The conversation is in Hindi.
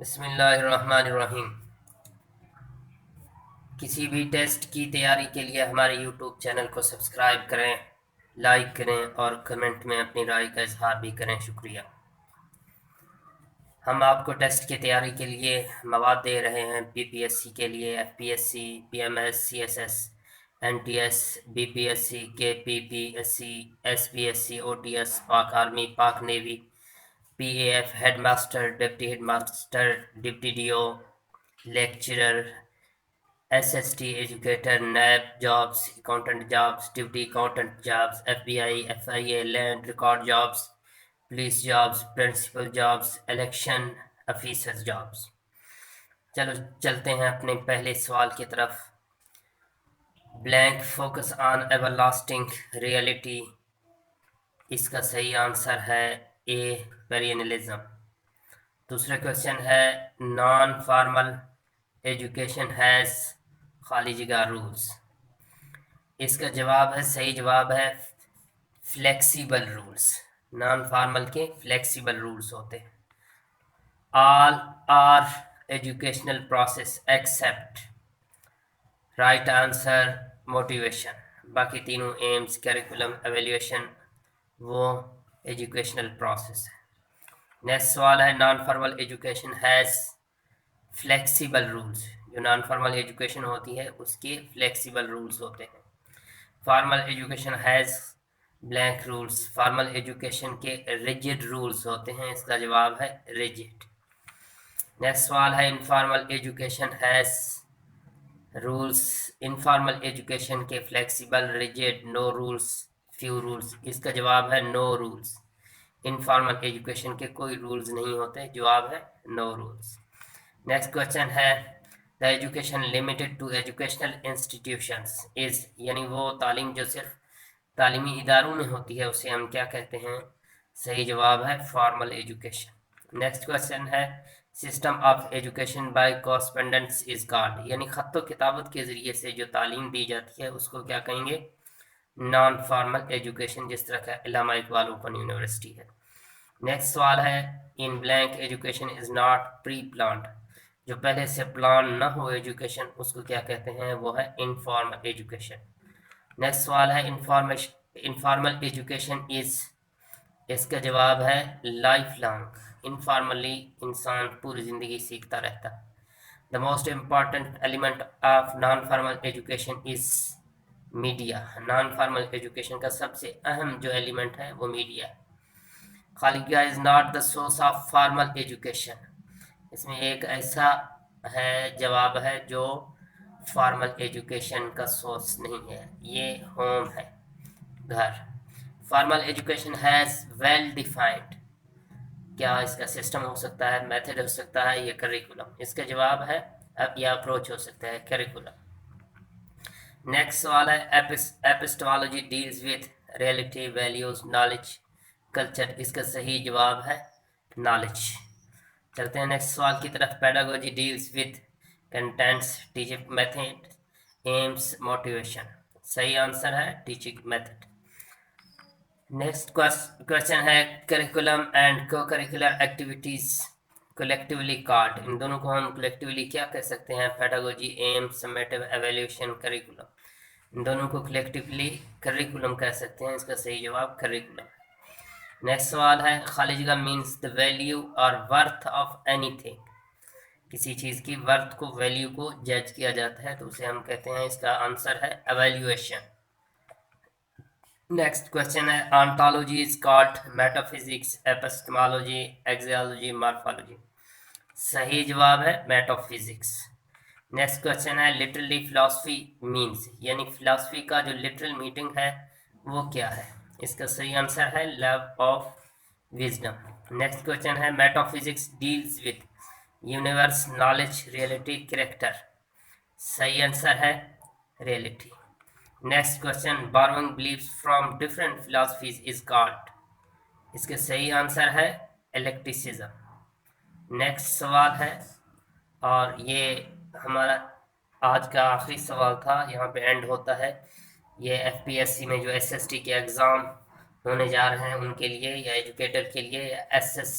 बिस्मिल्लाहिर्रहमानिर्रहीम। किसी भी टेस्ट की तैयारी के लिए हमारे यूट्यूब चैनल को सब्सक्राइब करें, लाइक करें और कमेंट में अपनी राय का इजहार भी करें। शुक्रिया। हम आपको टेस्ट की तैयारी के लिए मवाद दे रहे हैं। बीपीएससी के लिए FPSC, PMS, CSS, NTS, BPSC, KPPSC, SPSC, OTS, Pak army, Pak navy, PAF, headmaster, deputy headmaster, deputy DO, lecturer, SST educator, नैब jobs, accountant jobs, duty accountant jobs, FBI, FIA, land record jobs, police jobs, principal jobs, election officers jobs. चलो चलते हैं अपने पहले सवाल की तरफ। Blank focus on everlasting reality. इसका सही आंसर है ए, पेरियनलिज्म। दूसरा क्वेश्चन है नॉन फॉर्मल एजुकेशन हैज़ खाली जगह रूल्स। इसका जवाब है, सही जवाब है फ्लेक्सिबल रूल्स। नॉन फॉर्मल के फ्लेक्सिबल रूल्स होते हैं। All are educational process except right answer motivation. बाकी तीनों एम्स, करिकुलम, एवेल्यूएशन वो एजुकेशनल प्रोसेस है। नेक्स्ट सवाल है non formal education has flexible rules. जो नॉन फॉर्मल एजुकेशन होती है उसके फ्लेक्सिबल रूल्स होते हैं। Formal education has blank rules. Formal education के रिजिड रूल्स होते हैं। इसका जवाब है रिजिड। नेक्स्ट सवाल है informal education has rules. Informal education के flexible, rigid, no rules, few rules. इसका जवाब है नो रूल्स। इनफॉर्मल एजुकेशन के कोई रूल्स नहीं होते। जवाब है नो रूल्स। नेक्स्ट क्वेश्चन है the education limited to educational institutions is, यानी वो तालीम जो सिर्फ तालीमी इदारों में होती है उसे हम क्या कहते हैं? सही जवाब है फॉर्मल एजुकेशन। नेक्स्ट क्वेश्चन है system of education by correspondence is called, यानी खत्तो किताबत के ज़रिए से जो तालीम दी जाती है उसको क्या कहेंगे? नॉन फॉर्मल एजुकेशन, जिस तरह का इलामा इकबाल ओपन यूनिवर्सिटी है। नेक्स्ट सवाल है in blank education is not pre planned. जो पहले से प्लान ना हो एजुकेशन उसको क्या कहते हैं? वो है इनफॉर्मल एजुकेशन। नेक्स्ट सवाल है इनफॉर्मल एजुकेशन इज, इसका जवाब है लाइफ लॉन्ग। इनफॉर्मली इंसान पूरी ज़िंदगी सीखता रहता है। The most important element of non formal education is media. Non formal education का सबसे अहम जो एलिमेंट है वो मीडिया है। खालिया is not the source of formal education. इसमें एक ऐसा है जवाब है जो फॉर्मल एजुकेशन का सोर्स नहीं है, ये होम है, घर। Formal education has well defined, क्या इसका सिस्टम हो सकता है, मेथड हो सकता है, या करिकुलम? इसका जवाब है या अप्रोच हो सकता है करिकुलम। नेक्स्ट सवाल है epistemology deals with reality, values, knowledge, culture. इसका सही जवाब है नॉलेज। चलते हैं नेक्स्ट सवाल की तरफ। Pedagogy deals with contents, teaching method, aims, motivation. सही आंसर है टीचिंग मेथड। नेक्स्ट क्वेश्चन है curriculum and co curricular activities collectively called. इन दोनों को हम कलेक्टिवली क्या कह सकते हैं? Pedagogy, aims, summative, evaluation, curriculum. इन दोनों को कलेक्टिवली करिकुलम कह सकते हैं। इसका सही जवाब करिकुलम। नेक्स्ट सवाल है खाली जगह मीन्स द वैल्यू और वर्थ ऑफ एनीथिंग। किसी चीज़ की वर्थ को, वैल्यू को जज किया जाता है तो उसे हम कहते हैं, इसका आंसर है एवेल्यूएशन। नेक्स्ट क्वेश्चन है ontology is called metaphysics, epistemology, axiology, morphology. सही जवाब है मेटाफिजिक्स। नेक्स्ट क्वेश्चन है लिटरली फिलॉसफी मीन्स, यानी फिलॉसफी का जो लिटरल मीनिंग है वो क्या है? इसका सही आंसर है love of wisdom. Next question है metaphysics deals with universe, knowledge, reality, character. सही आंसर है reality. Next question borrowing beliefs from different philosophies is called, इसके सही आंसर है इलेक्ट्रिसिज्म। नेक्स्ट सवाल है, और ये हमारा आज का आखिरी सवाल था, यहाँ पे एंड होता है। ये एफपीएससी में जो एसएसटी के एग्ज़ाम होने जा रहे हैं उनके लिए, या एजुकेटर के लिए, या एसएस